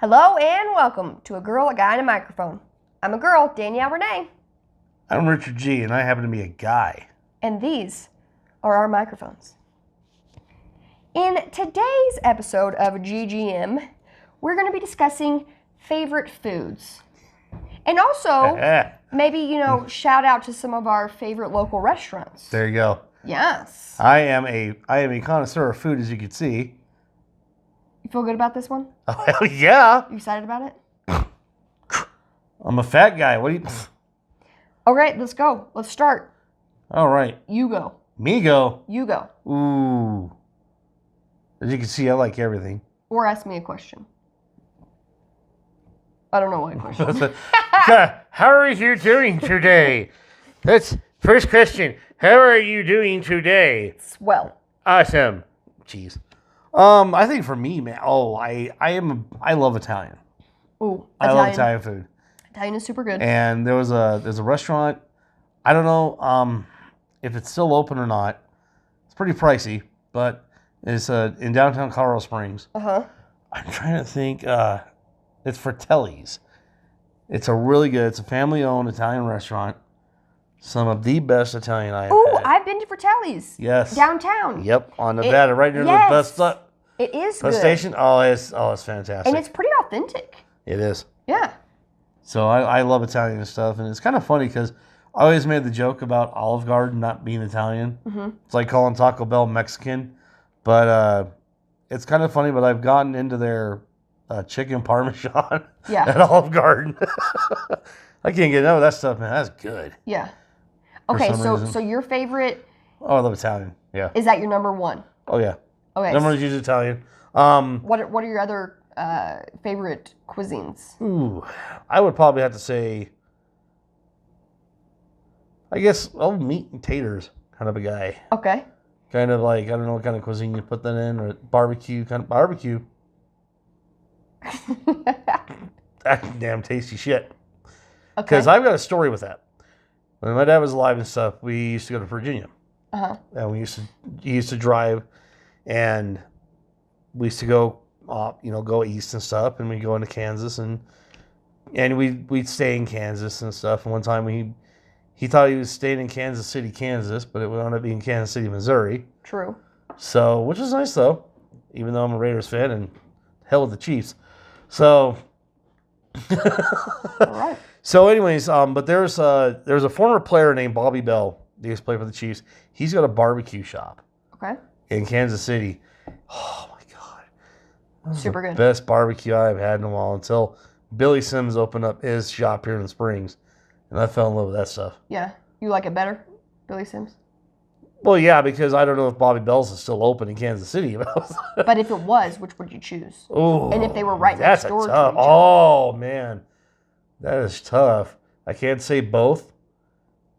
Hello and welcome to A Girl, a Guy, and a Microphone. I'm a girl, Danielle Renee. I'm Richard G, and I happen to be a guy. And these are our microphones. In today's episode of GGM, we're going to be discussing favorite foods. And also, maybe, shout out to some of our favorite local restaurants. There you go. Yes. I am a connoisseur of food, as you can see. You feel good about this one? Oh, hell yeah. You excited about it? I'm a fat guy. What do you... All right, let's go. Let's start. All right. You go. Me go. You go. Ooh. As you can see, I like everything. Or ask me a question. I don't know what question. How are you doing today? That's first question. How are you doing today? Swell. Awesome. Jeez. I think for me, man. I love Italian. Ooh, I love Italian food. Italian is super good. And there's a restaurant. I don't know if it's still open or not. It's pretty pricey, but it's in downtown Colorado Springs. Uh-huh. I'm trying to think. It's Fratelli's. It's a family-owned Italian restaurant. Some of the best Italian I have had. I've been to Fratelli's. Yes. Downtown. Yep, on Nevada, right near the bus stop. It is bus good. station. It's fantastic. And it's pretty authentic. It is. Yeah. So I love Italian and stuff, and it's kind of funny because I always made the joke about Olive Garden not being Italian. Mm-hmm. It's like calling Taco Bell Mexican, but it's kind of funny. But I've gotten into their chicken parmesan at Olive Garden. I can't get enough of that stuff, man. That's good. Yeah. Okay, so your favorite... Oh, I love Italian. Yeah. Is that your number one? Oh, yeah. Okay. Number one is usually Italian. What are your other favorite cuisines? Ooh, I would probably have to say, I guess, meat and taters kind of a guy. Okay. Kind of like, I don't know what kind of cuisine you put that in, or barbecue, kind of barbecue. That's damn tasty shit. Okay. Because I've got a story with that. When my dad was alive and stuff, we used to go to Virginia. Uh-huh. And he used to drive, and we used to go, go east and stuff, and we'd go into Kansas, and we'd stay in Kansas and stuff. And one time he thought he was staying in Kansas City, Kansas, but it wound up being Kansas City, Missouri. True. So, which is nice though, even though I'm a Raiders fan, and hell with the Chiefs. So, all right. So, anyways, but there's a former player named Bobby Bell. He used to play for the Chiefs. He's got a barbecue shop. Okay. In Kansas City. Oh my God, that was super good. Best barbecue I've had in a while until Billy Sims opened up his shop here in the Springs, and I fell in love with that stuff. Yeah, you like it better, Billy Sims? Well, yeah, because I don't know if Bobby Bell's is still open in Kansas City. But if it was, which would you choose? Oh, and if they were right next door to each other? Oh man. That is tough. I can't say both,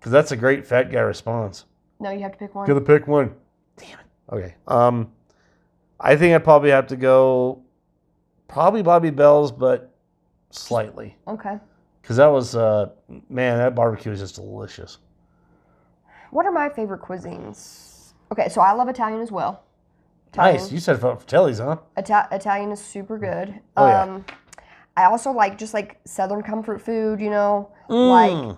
because that's a great fat guy response. No, you have to pick one. Gotta pick one. Damn it. Okay. I think I'd probably have to go, probably Bobby Bell's, but slightly. Okay. Because that was, that barbecue was just delicious. What are my favorite cuisines? Okay, so I love Italian as well. Nice. You said Fratelli's, huh? Italian is super good. Oh, yeah. I also like just like Southern comfort food, like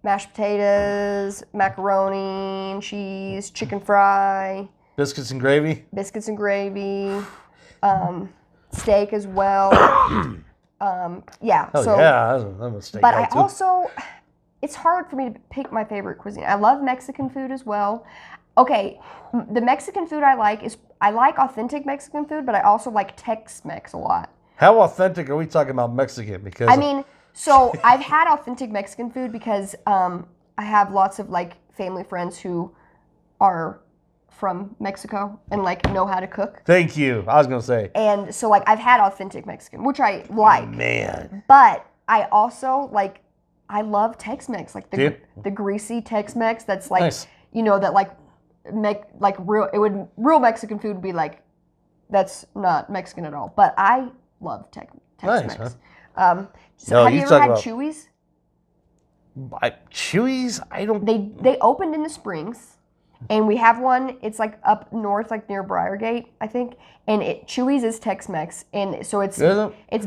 mashed potatoes, macaroni and cheese, chicken fry. Biscuits and gravy? Biscuits and gravy. Steak as well. Yeah. I'm a steak guy guy too. Also, it's hard for me to pick my favorite cuisine. I love Mexican food as well. Okay, the Mexican food I like authentic Mexican food, but I also like Tex-Mex a lot. How authentic are we talking about Mexican? Because so I've had authentic Mexican food because I have lots of like family friends who are from Mexico and like know how to cook. Thank you. I was gonna say. And so like I've had authentic Mexican, which I like. Man. But I also I love Tex-Mex, like the greasy Tex-Mex that's like nice. That real Mexican food would be like that's not Mexican at all. But I love Tex-Mex. Nice, huh? Have you ever had Chewy's? Chewy's? I don't... They opened in the Springs. And we have one, it's like up north, like near Briargate, I think. And Chewy's is Tex-Mex. And so it's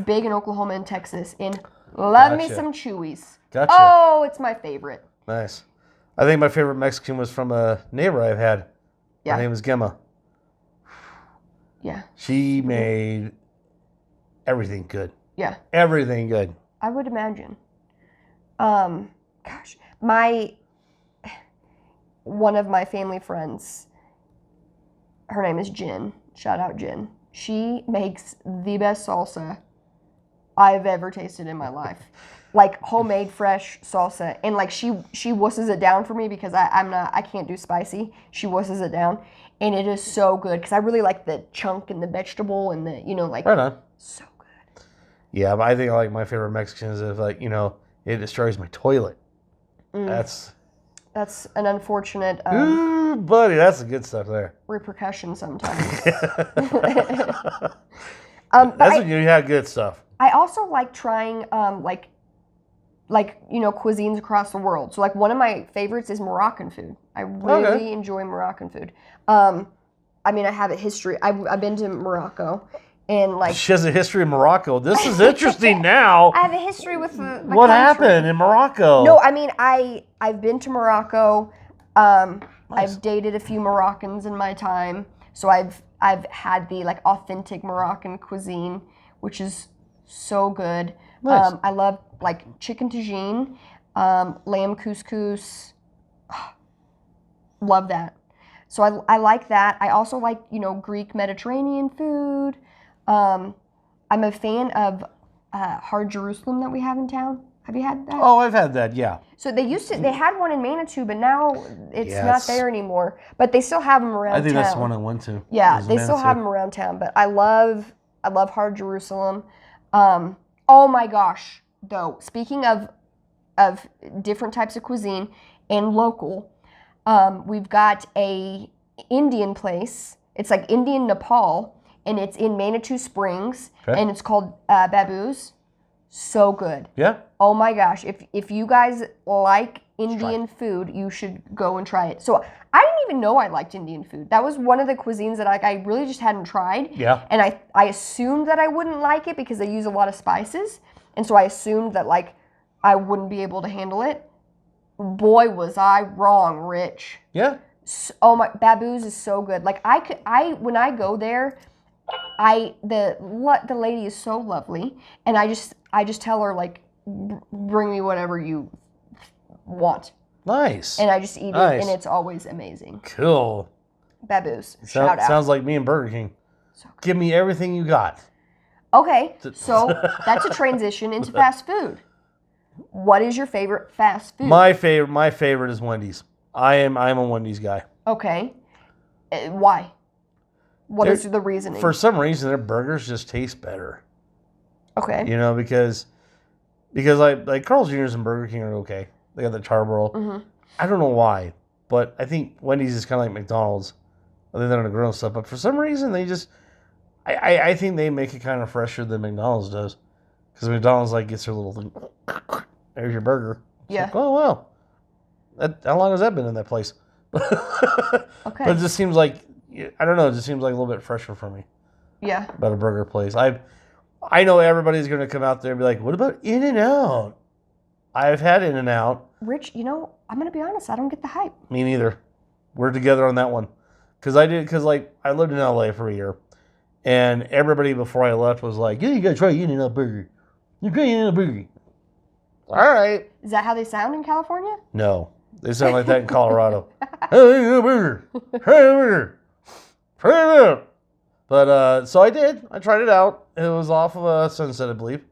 big in Oklahoma and Texas. And love me some Chewy's. Gotcha. Oh, it's my favorite. Nice. I think my favorite Mexican was from a neighbor I've had. Yeah. Her name was Gemma. Yeah. She made everything good. Yeah. Everything good. I would imagine. Gosh, one of my family friends, her name is Jen. Shout out Jen. She makes the best salsa I've ever tasted in my life. Like homemade fresh salsa. And like she wusses it down for me because I can't do spicy. She wusses it down. And it is so good because I really like the chunk and the vegetable and the, like. Right on. So good. Yeah, but I think like my favorite Mexican is if like, it destroys my toilet. That's an unfortunate buddy, that's the good stuff there. repercussion sometimes. That's when you have good stuff. I also like trying cuisines across the world. So like one of my favorites is Moroccan food. I really enjoy Moroccan food. I have a history. I've been to Morocco. And like she has a history in Morocco. This is interesting now. I have a history with the what country. happened in Morocco? No, I've been to Morocco. Nice. I've dated a few Moroccans in my time, so I've had the like authentic Moroccan cuisine, which is so good. Nice. I love like chicken tagine, lamb couscous. Love that. So I like that. I also like Greek Mediterranean food. I'm a fan of hard Jerusalem that we have in town. Have you had that? Oh, I've had that, yeah. So they had one in Manitou, but now it's not there anymore. But they still have them around town. I think that's the one I went to. Yeah, they still have them around town. But I love hard Jerusalem. Oh my gosh, though. Speaking of different types of cuisine and local, we've got a Indian place. It's like Indian Nepal. And it's in Manitou Springs, and it's called Babu's. So good. Yeah. Oh my gosh! If you guys like Indian food, you should go and try it. So I didn't even know I liked Indian food. That was one of the cuisines that I really just hadn't tried. Yeah. And I assumed that I wouldn't like it because they use a lot of spices, and so I assumed that like I wouldn't be able to handle it. Boy, was I wrong, Rich. Yeah. Oh my, Babu's is so good. Like when I go there. The lady is so lovely, and I just tell her like, bring me whatever you want. Nice. And I just eat it, and it's always amazing. Cool. Babu's. Shout out. Sounds like me and Burger King. So give me everything you got. Okay, so that's a transition into fast food. What is your favorite fast food? My favorite is Wendy's. I'm a Wendy's guy. Okay. Why? What is the reasoning? For some reason, their burgers just taste better. Okay. Because like Carl's Jr.'s and Burger King are okay. They got the charbroil. Mm-hmm. I don't know why, but I think Wendy's is kind of like McDonald's. Other than on the grill and stuff, but for some reason they just, I think they make it kind of fresher than McDonald's does. Because McDonald's like gets their little thing. There's your burger. It's like, oh wow. How long has that been in that place? Okay. But it just seems like. I don't know. It just seems like a little bit fresher for me. Yeah. About a burger place. I know everybody's going to come out there and be like, what about In-N-Out? I've had In-N-Out. Rich, I'm going to be honest. I don't get the hype. Me neither. We're together on that one. Because I lived in LA for a year. And everybody before I left was like, yeah, you got to try In-N-Out burger. You got In-N-Out burger. All right. Is that how they sound in California? No. They sound like that in Colorado. Hey, In-N-Out burger. Hey, burger. But so I did. I tried it out. It was off of Sunset, I believe.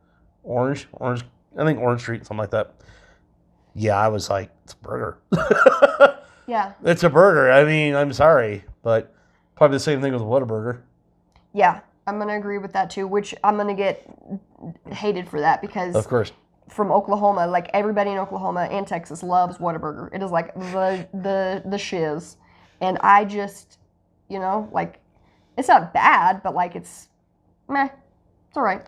Orange. I think Orange Street, something like that. Yeah, I was like, it's a burger. Yeah. It's a burger. I mean, I'm sorry, but probably the same thing with Whataburger. Yeah, I'm going to agree with that too, which I'm going to get hated for that because of course. From Oklahoma, like everybody in Oklahoma and Texas loves Whataburger. It is like the shiz. And I just like, it's not bad, but like it's meh. It's all right,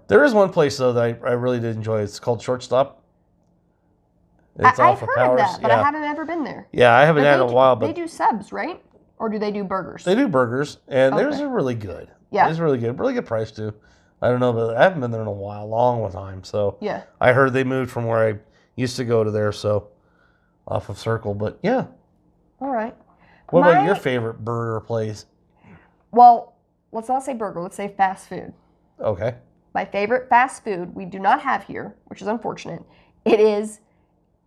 There is one place, though, that I really did enjoy. It's called Shortstop. It's I've off of heard Powers. of that, but I haven't ever been there. Yeah, I haven't had it in a while, they but do subs, right? Or do they do burgers? they do burgers, and Okay. theirs are really good. Yeah. It's really good. Really good price, too. I don't know, but I haven't been there in a while, long time. So Yeah. I heard they moved from where I used to go to there, so off of Circle. But yeah. All right. What about your favorite burger place? Well, let's not say burger. Let's say fast food. Okay. My favorite fast food we do not have here, which is unfortunate. It is,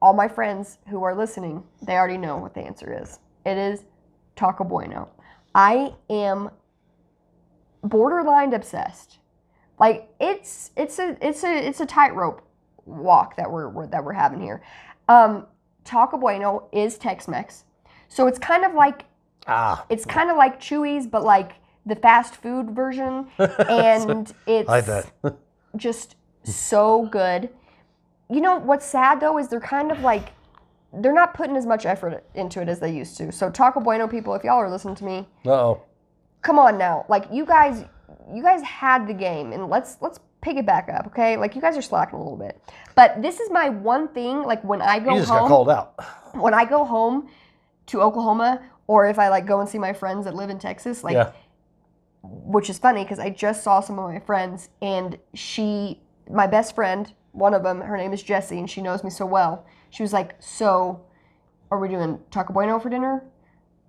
all my friends who are listening, they already know what the answer is. It is Taco Bueno. I am borderline obsessed. Like it's a tightrope walk that we're having here. Taco Bueno is Tex-Mex, so it's kind of like Chewy's, but like the fast food version, and it's I bet. just so good. You know what's sad though is they're kind of like they're not putting as much effort into it as they used to. So Taco Bueno people, if y'all are listening to me, come on now, like you guys had the game, and let's pick it back up, okay? Like you guys are slacking a little bit. But this is my one thing. Like when I go home, you just got called out. When I go home to Oklahoma, or if I like go and see my friends that live in Texas, like. Yeah. Which is funny because I just saw some of my friends, and my best friend, one of them, her name is Jessie, and she knows me so well. She was like, "So, are we doing Taco Bueno for dinner?"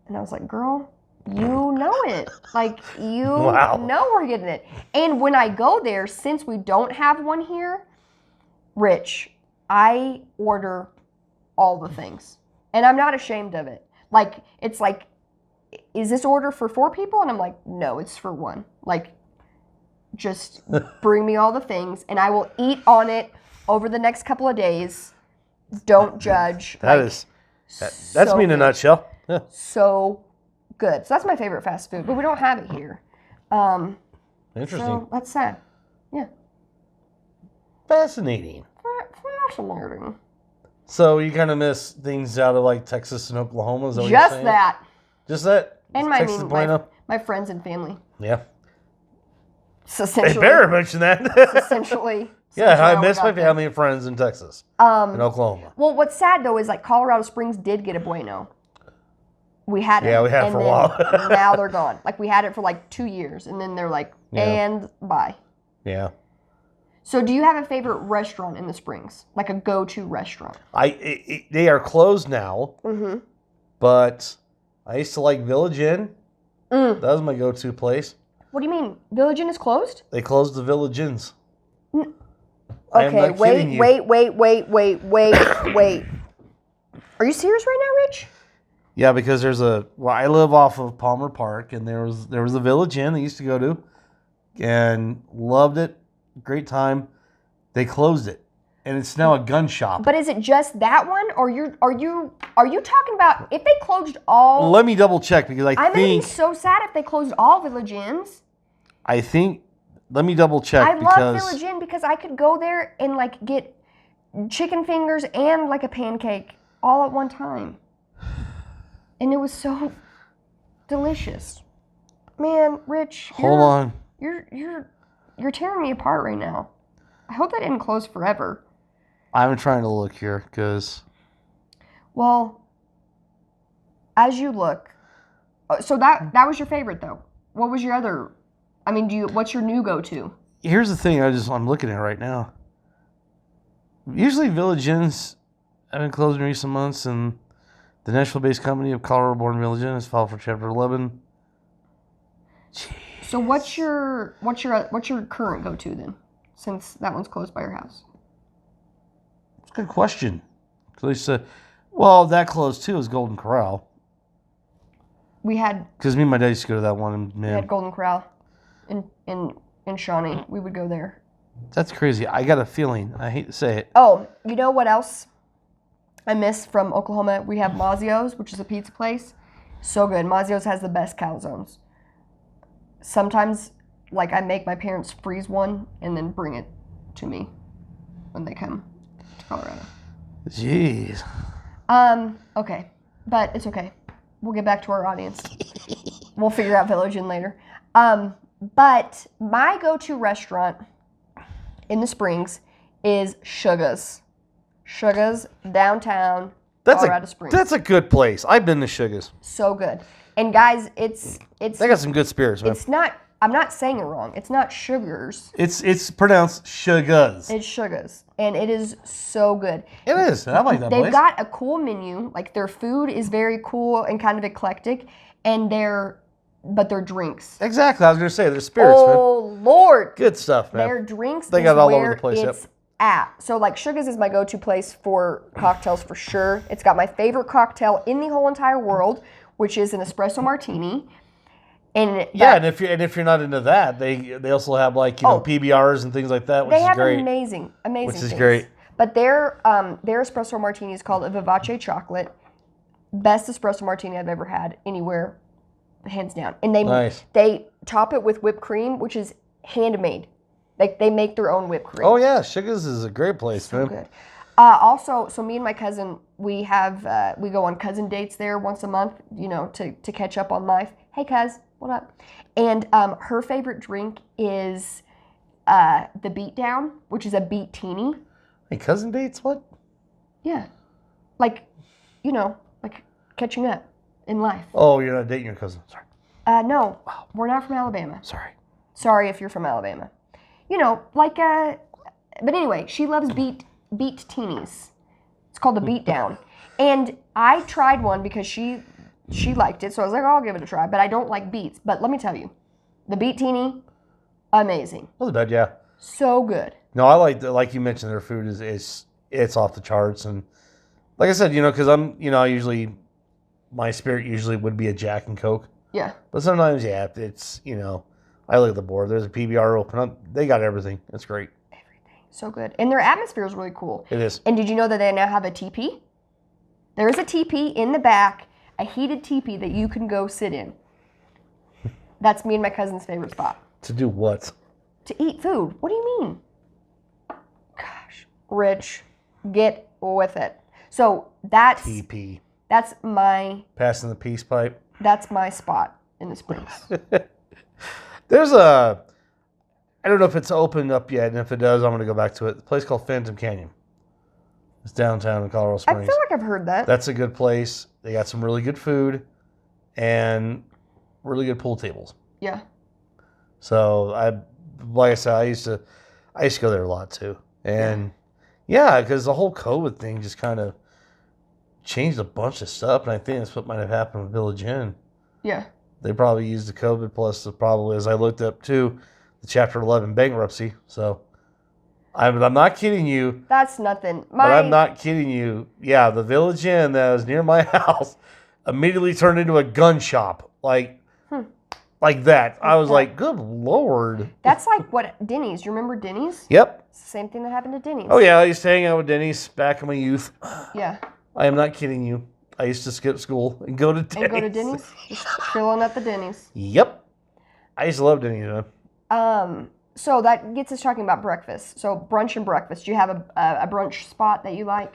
And I was like, "Girl, you know it. Like, you know we're getting it." And when I go there, since we don't have one here, Rich, I order all the things. And I'm not ashamed of it. Like, it's like, is this order for 4 people? And I'm like, no, it's for 1. Like, just bring me all the things, and I will eat on it over the next couple of days. Don't judge. That's so me in a nutshell. Yeah. So good. So that's my favorite fast food, but we don't have it here. Interesting. So that's sad. Yeah. Fascinating. Fascinating. So you kind of miss things out of like Texas and Oklahoma? Is that what Just you're saying? that. Just that? And Texas Bueno? my friends and family. Yeah. So essentially, they better mention that. essentially. Yeah, I miss my family and friends in Texas and Oklahoma. Well, what's sad though is like Colorado Springs did get a Bueno. We had it. Yeah, we had it for a while. Now they're gone. Like we had it for like 2 years, and then they're like, and bye. Yeah. So do you have a favorite restaurant in the Springs? Like a go-to restaurant? They are closed now. Mm-hmm. But I used to like Village Inn. That was my go-to place. What do you mean? Village Inn is closed? They closed the Village Inns. Okay, wait. Are you serious right now, Rich? Yeah, because I live off of Palmer Park, and there was a Village Inn I used to go to, and loved it. Great time. They closed it, and it's now a gun shop. But is it just that one, or are you talking about if they closed all? Let me double check because I'm gonna be so sad if they closed all Village Inns. I think. Let me double check. I love Village Inn because I could go there and like get chicken fingers and like a pancake all at one time, and it was so delicious. Man, Rich, hold on. You're tearing me apart right now. I hope that didn't close forever. I'm trying to look here because. Well, as you look, so that was your favorite though. What was your other? I mean, what's your new go-to? Here's the thing. I'm looking at it right now. Usually, Village Inns have been closed in recent months, and the Nashville-based company of Colorado-born Village Inn has filed for Chapter 11. Jeez. So what's your current go-to then, since that one's closed by your house? It's a good question. That closed too is Golden Corral. Because me and my dad used to go to that one. And, man, we had Golden Corral in Shawnee. We would go there. That's crazy. I got a feeling. I hate to say it. Oh, you know what else I miss from Oklahoma? We have Mazzio's, which is a pizza place. So good. Mazzio's has the best calzones. Sometimes, like, I make my parents freeze one and then bring it to me when they come to Colorado. Jeez. Okay. But it's okay. We'll get back to our audience. We'll figure out Village Inn later. But my go-to restaurant in the Springs is Suga's. Sugar's downtown Colorado Springs. That's a good place. I've been to Sugar's. So good. And guys, it's They got some good spirits, man. It's not. I'm not saying it wrong. It's not Sugar's. It's pronounced Sugar's. It's Sugar's, and it is so good. It is. I like that place. They've got a cool menu. Like their food is very cool and kind of eclectic, and their drinks. Exactly. I was gonna say their spirits, man. Oh Lord. Good stuff, man. Their drinks. They got it all over the place. Yep. At. So like Sugar's is my go-to place for cocktails for sure. It's got my favorite cocktail in the whole entire world, which is an espresso martini. And and if you're not into that, they also have like PBRs and things like that, which is great. They have amazing which is things. great. But their espresso martini is called a Vivace Chocolate. Best espresso martini I've ever had anywhere, hands down. And they top it with whipped cream, which is handmade. Like they make their own whipped cream. Oh yeah, Sugar's is a great place, so man. Good. Also, so me and my cousin, we go on cousin dates there once a month, to catch up on life. Hey, cuz, what up? And her favorite drink is the Beatdown, which is a beat-tini. Hey, cousin dates? What? Yeah, like catching up in life. Oh, you're not dating your cousin? Sorry. No, we're not from Alabama. Sorry If you're from Alabama. But anyway, she loves beat-tinis. It's called the Beatdown. And I tried one because she liked it, so I was like, I'll give it a try. But I don't like beets. But let me tell you, the beat-tini, amazing. Wasn't bad, yeah. So good. No, I like you mentioned, their food is it's off the charts. And like I said, because I'm, my spirit usually would be a Jack and Coke. Yeah. But sometimes, it's, I look at the board. There's a PBR open up. They got everything. It's great. So good. And their atmosphere is really cool. It is. And did you know that they now have a teepee? There is a teepee in the back, a heated teepee that you can go sit in. That's me and my cousin's favorite spot. To do what? To eat food. What do you mean? Gosh. Rich, get with it. So that's... TP. That's my... Passing the peace pipe. That's my spot in the Springs. There's I don't know if it's opened up yet, and if it does, I'm going to go back to it. A place called Phantom Canyon. It's downtown in Colorado Springs. I feel like I've heard that. That's a good place. They got some really good food and really good pool tables. Yeah. So like I said, I used to go there a lot too. And yeah, because the whole COVID thing just kind of changed a bunch of stuff, and I think that's what might have happened with Village Inn. Yeah. They probably used the COVID plus probably, as I looked up too, the Chapter 11 bankruptcy. So I'm not kidding you. That's nothing. But I'm not kidding you. Yeah, the Village Inn that was near my house immediately turned into a gun shop. Like that. I was like, good Lord. That's like what Denny's. You remember Denny's? Yep. It's the same thing that happened to Denny's. Oh, yeah. I used to hang out with Denny's back in my youth. Yeah. I am not kidding you. I used to skip school and go to Denny's. Just chilling at the Denny's. Yep. I used to love Denny's, man. So that gets us talking about breakfast. So brunch and breakfast. Do you have a brunch spot that you like?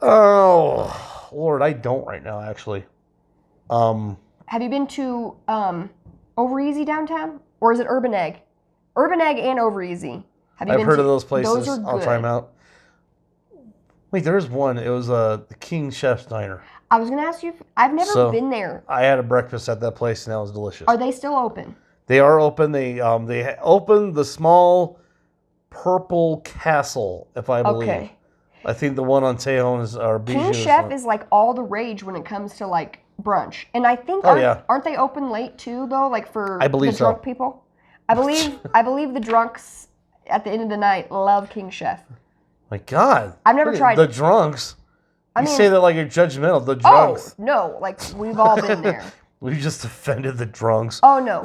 Oh, Lord, I don't right now, actually. Have you been to Over Easy downtown? Or is it Urban Egg? Urban Egg and Over Easy. I've heard of those places. Those are good. I'll try them out. Wait, there's one. It was the King Chef's Diner. I was going to ask you. I've never been there. I had a breakfast at that place, and that was delicious. Are they still open? They are open. They opened the small purple castle, if I believe. Okay. I think the one on Tejon is our King Chef is like all the rage when it comes to like brunch, and I think aren't they open late too though? Like for the drunk people. I believe the drunks at the end of the night love King Chef. My God, I've never tried the drunks. You say that like you're judgmental. The drunks. Oh no, like we've all been there. We just offended the drunks. Oh no,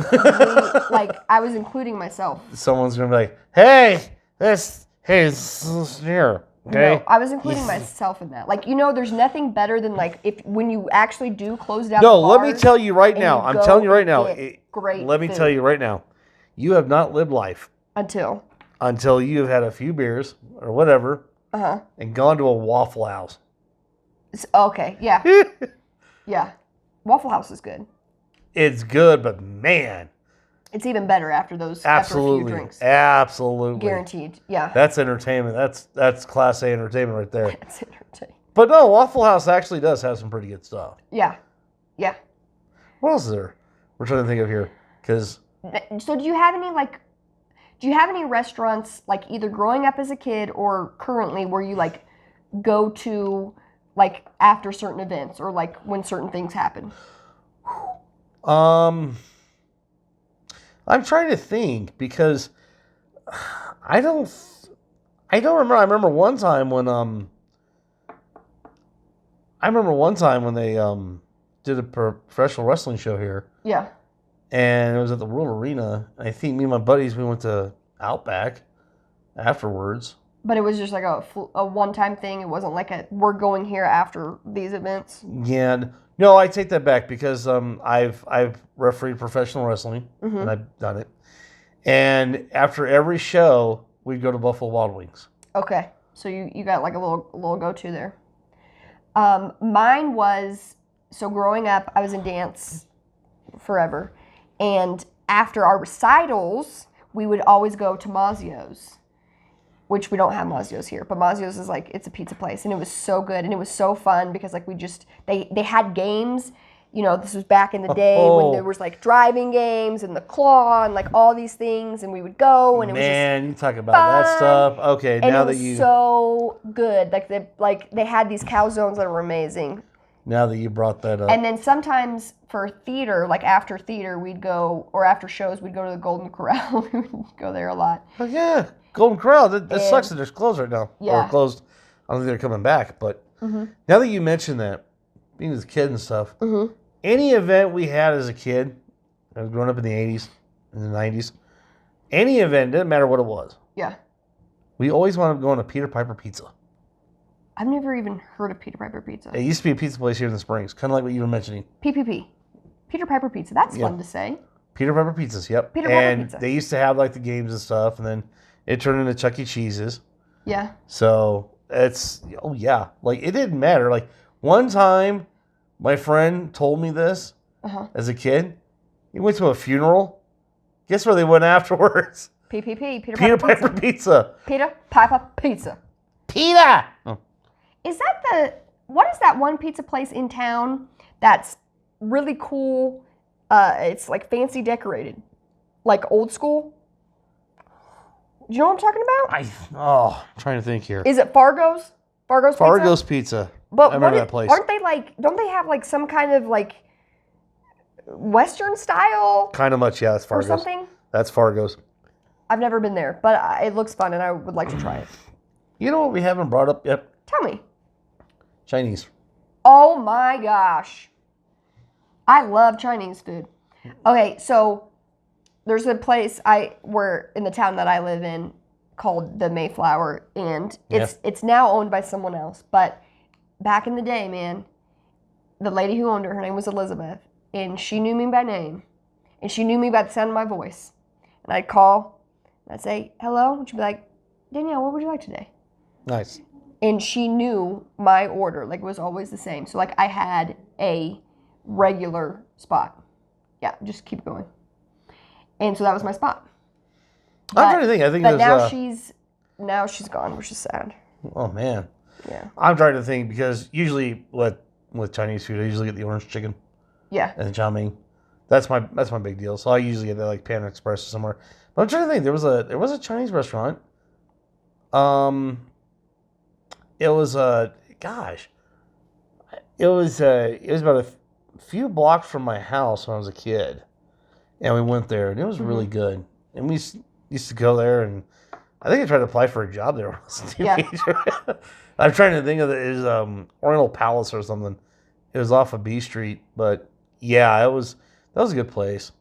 I was including myself. Someone's gonna be like, "Hey, this is here." Okay. No, I was including myself in that. Like, there's nothing better than like when you actually do close down. No, let me tell you right now. I'm telling you right now. Great. Let me tell you right now. You have not lived life until you have had a few beers or whatever, and gone to a Waffle House. Okay. Yeah. Yeah. Waffle House is good. It's good, but man, It's even better after those after a few drinks. Absolutely. Guaranteed. Yeah. That's entertainment. That's Class A entertainment right there. That's entertainment. But no, Waffle House actually does have some pretty good stuff. Yeah. Yeah. What else is there? We're trying to think of here. So do you have any restaurants, like either growing up as a kid or currently, where you like go to like after certain events or like when certain things happen? I'm trying to think because I don't remember. I remember one time when they did a professional wrestling show here. Yeah. And it was at the World Arena. I think me and my buddies, we went to Outback afterwards. But it was just like a one-time thing. It wasn't like we're going here after these events. Yeah. No, I take that back because I've refereed professional wrestling, and I've done it. And after every show, we'd go to Buffalo Wild Wings. Okay. So you got like a little go-to there. Mine was, so growing up, I was in dance forever. And after our recitals, we would always go to Mazzio's, which we don't have Mazzio's here. But Mazzio's is like, it's a pizza place. And it was so good. And it was so fun because like they had games. You know, this was back in the day when there was like driving games and the claw and like all these things. And we would go and it was just Man, you talk about fun. that stuff. Okay, And now it that was you... so good. They had these calzones that were amazing. Now that you brought that up. And then sometimes for theater, like after theater, we'd go, or after shows, we'd go to the Golden Corral. We would go there a lot. Oh, yeah. Golden Corral. That sucks that they're closed right now. Yeah. Or closed. I don't think they're coming back. But now that you mention that, being as a kid and stuff, any event we had as a kid, I was growing up in the 80s, in the 90s, any event, didn't matter what it was. Yeah. We always wound up going to Peter Piper Pizza. I've never even heard of Peter Piper Pizza. It used to be a pizza place here in the Springs, kind of like what you were mentioning. PPP. Peter Piper Pizza. That's fun to say. Peter Piper Pizzas, yep. Peter Piper Pizza. They used to have like the games and stuff, and then it turned into Chuck E. Cheese's. Yeah. So it's, oh yeah. Like it didn't matter. Like one time, my friend told me this as a kid. He went to a funeral. Guess where they went afterwards? PPP. Peter Piper Pizza. Peter Piper Pizza. Peter! Oh. What is that one pizza place in town that's really cool? It's like fancy decorated. Like old school. Do you know what I'm talking about? I'm trying to think here. Is it Fargo's? Fargo's Pizza. But I remember that place. Aren't they like, don't they have like some kind of like Western style? Kind of much, yeah. That's Fargo's. Or something? That's Fargo's. I've never been there, but it looks fun and I would like to try it. You know what we haven't brought up yet? Tell me. Chinese. Oh my gosh. I love Chinese food. Okay, so there's a place where in the town that I live in called the Mayflower, and it's now owned by someone else. But back in the day, man, the lady who owned it, her name was Elizabeth, and she knew me by name, and she knew me by the sound of my voice. And I'd call, and I'd say, hello, and she'd be like, Danielle, what would you like today? Nice. And she knew my order, like it was always the same. So like I had a regular spot. Yeah, just keep going. And so that was my spot. I'm trying to think. I think but there's now she's gone, which is sad. Oh man. Yeah. I'm trying to think because usually with Chinese food, I usually get the orange chicken. Yeah. And the chow mein. That's my big deal. So I usually get that like Panda Express or somewhere. But I'm trying to think. There was a Chinese restaurant. It was it was about a few blocks from my house when I was a kid, and we went there, and it was really good. And we used to go there, and I think I tried to apply for a job there when I was a teenager. Yeah. I'm trying to think of it as Oriental Palace or something. It was off of B Street, but yeah, that was a good place.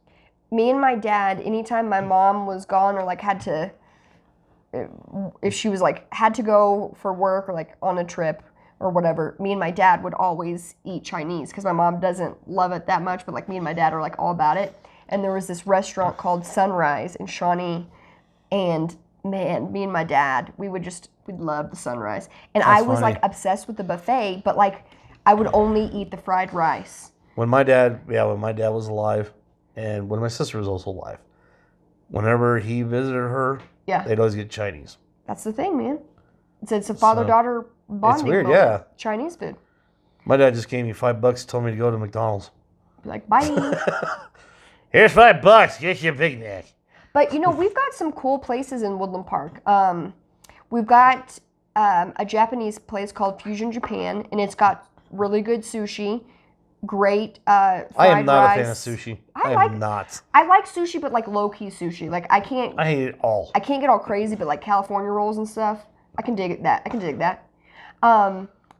Me and my dad, anytime my mom was gone or like had to, if she was like had to go for work or like on a trip or whatever, me and my dad would always eat Chinese because my mom doesn't love it that much, but like me and my dad are like all about it. And there was this restaurant called Sunrise in Shawnee, and man, me and my dad, we'd love the Sunrise. And I was like obsessed with the buffet, but like I would only eat the fried rice. When my dad was alive, and when my sister was also alive, whenever he visited her, Yeah. they'd always get Chinese. That's the thing, man. It's a father-daughter bonding It's weird, moment. yeah. Chinese food. My dad just gave me $5, told me to go to McDonald's. Be like, bye. Here's $5, get your Big Mac. But, we've got some cool places in Woodland Park. We've got a Japanese place called Fusion Japan, and it's got really good sushi, great fried rice. I am not a fan of sushi. I am not. I like sushi, but like low-key sushi. Like, I hate it all. I can't get all crazy, but like California rolls and stuff, I can dig that.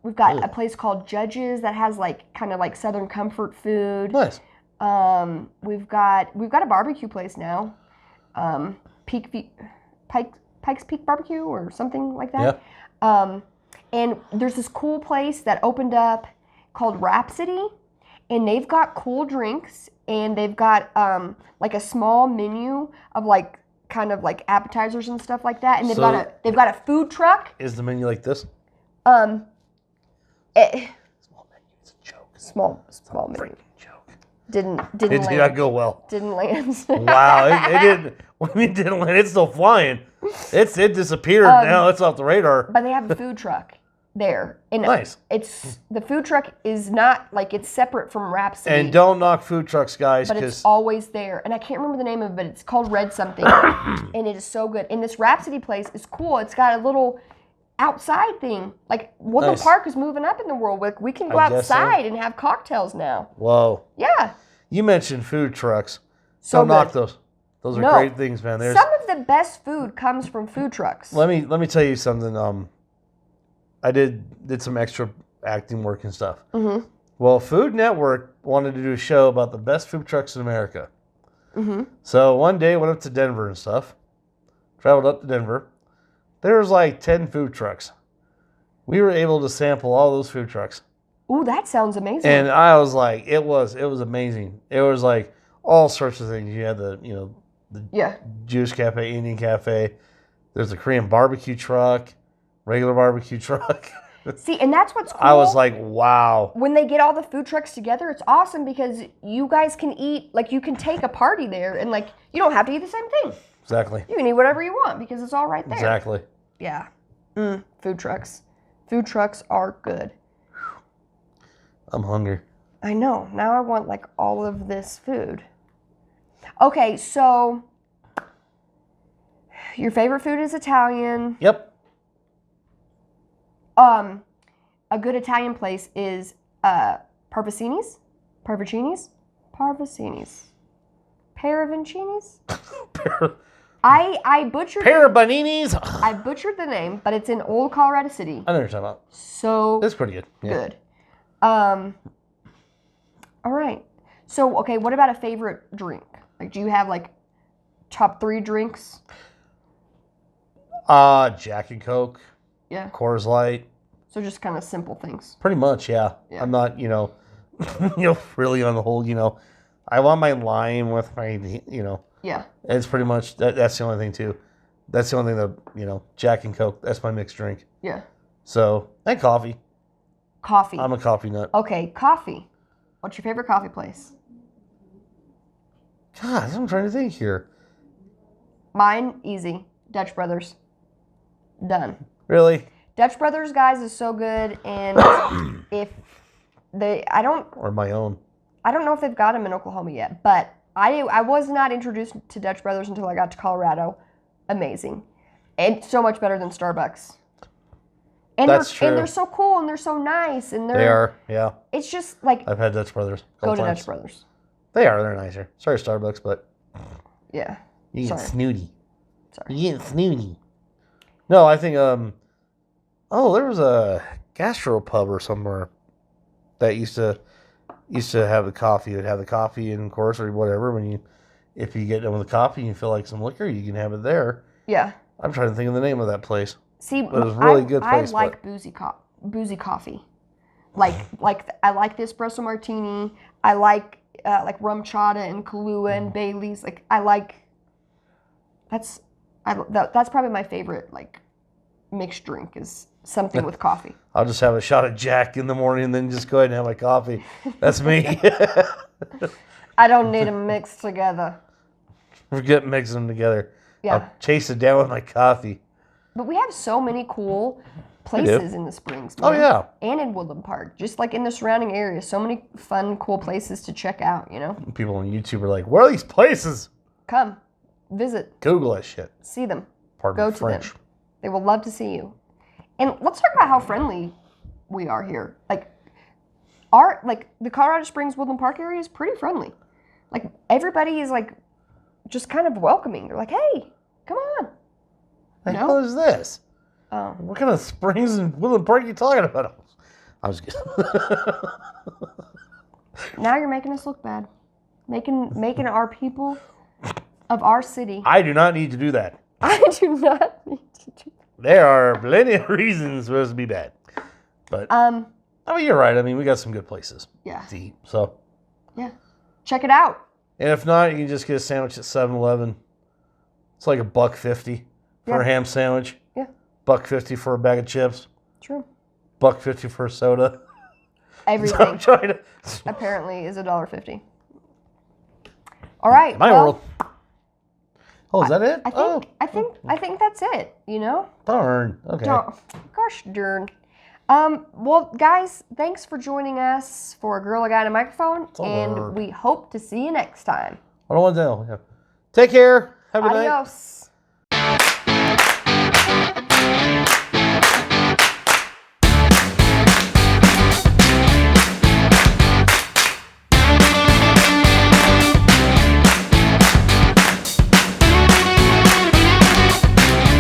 We've got a place called Judges that has like kind of like Southern comfort food. Nice. We've got a barbecue place now, Pikes Peak Barbecue or something like that. Yeah. And there's this cool place that opened up called Rhapsody, and they've got cool drinks, and they've got like a small menu of like kind of like appetizers and stuff like that, and they've got a food truck. Is the menu like this? Small menu. It's a joke. Small menu. Freaking joke. Didn't It land. did not go well. Didn't land. Wow, it didn't. What do you mean didn't land? It's still flying. It disappeared. Now it's off the radar. But they have a food truck there. And nice. It's the food truck is not like it's separate from Rhapsody. And don't knock food trucks, guys, but it's always there. And I can't remember the name of it, but it's called Red something. And it is so good. And this Rhapsody place is cool. It's got a little outside thing. Like Woodland Park is moving up in the world. Like we can go outside and have cocktails now. Whoa. Yeah. You mentioned food trucks. So don't knock good. those. Those are great things, man. Some of the best food comes from food trucks. Let me tell you something. I did some extra acting work and stuff. Mm-hmm. Well, Food Network wanted to do a show about the best food trucks in America. Mm-hmm. So one day I went up to Denver and stuff. Traveled up to Denver. There was like 10 food trucks. We were able to sample all those food trucks. Ooh, that sounds amazing. And I was like, it was amazing. It was like all sorts of things. You had the Jewish cafe, Indian cafe. There's a Korean barbecue truck, regular barbecue truck. See, and that's what's cool. I was like, wow. When they get all the food trucks together, it's awesome because you guys can eat, like you can take a party there and like you don't have to eat the same thing. Exactly. You can eat whatever you want because it's all right there. Exactly. Yeah. Food trucks. Food trucks are good. I'm hungry. I know. Now I want like all of this food. Okay, so your favorite food is Italian. Yep. A good Italian place is Parvicini's. Parvicini's? Paravancinis? I butchered Parabaninis. I butchered the name, but it's in Old Colorado City. I know what you're talking about. So it's pretty good. Yeah. Good. All right. So, okay, what about a favorite drink? Like, do you have like top 3 drinks? Jack and Coke. Yeah. Coors Light. So just kind of simple things. Pretty much, yeah. I'm not, really on the whole, I want my lime with my, Yeah. It's pretty much, that's the only thing, too. That's the only thing that, Jack and Coke, that's my mixed drink. Yeah. So, and coffee. Coffee. I'm a coffee nut. Okay, coffee. What's your favorite coffee place? God, I'm trying to think here. Mine, easy. Dutch Brothers. Done. Really? Dutch Brothers, guys, is so good, and Or my own. I don't know if they've got them in Oklahoma yet, but I was not introduced to Dutch Brothers until I got to Colorado. Amazing. And so much better than Starbucks. And That's true. And they're so cool, and they're so nice, and They are, yeah. It's just like... I've had Dutch Brothers. Go to Dutch Brothers. They're nicer. Sorry, Starbucks, but... Yeah. You get Sorry. snooty. Sorry. You get snooty. No, I think, there was a gastropub or somewhere that used to have the coffee. It would have the coffee and, of course, or whatever. If you get done with the coffee and you feel like some liquor, you can have it there. Yeah. I'm trying to think of the name of that place. See, it was a really good place. I like boozy coffee. Like I like the espresso martini. I like rum chata and Kahlua and Bailey's. Like that's probably my favorite like mixed drink is something with coffee. I'll just have a shot of Jack in the morning and then just go ahead and have my coffee. That's me. I don't need them mixed together. Forget mixing them together. Yeah. I'll chase it down with my coffee. But we have so many cool places in the Springs, man. Oh, yeah. And in Woodland Park. Just like in the surrounding area. So many fun, cool places to check out, you know? People on YouTube are like, where are these places? Come. Visit. Google that shit. See them. Pardon Go my to French. them. They will love to see you. And let's talk about how friendly we are here. The Colorado Springs Woodland Park area is pretty friendly. Like, everybody is, like, just kind of welcoming. They're like, hey, come on. The hell is this? Oh. What kind of springs and Woodland Park are you talking about? I was kidding. Now you're making us look bad. Making our people of our city. I do not need to do that. I do not need to do that. There are plenty of reasons for us to be bad. But, I mean, you're right. I mean, we got some good places to eat. So, yeah. Check it out. and if not, you can just get a sandwich at 7-Eleven. It's like $1.50 for a ham sandwich. Yeah. $1.50 for a bag of chips. True. $1.50 for a soda. Everything So I'm trying to... apparently is $1.50. All right. My world. Oh, is that it? I think that's it. You know. Darn. Okay. Gosh darn. Well, guys, thanks for joining us for A Girl, a Guy, and a Microphone, and we hope to see you next time. I don't want to know. Take care. Have a good night. Adios.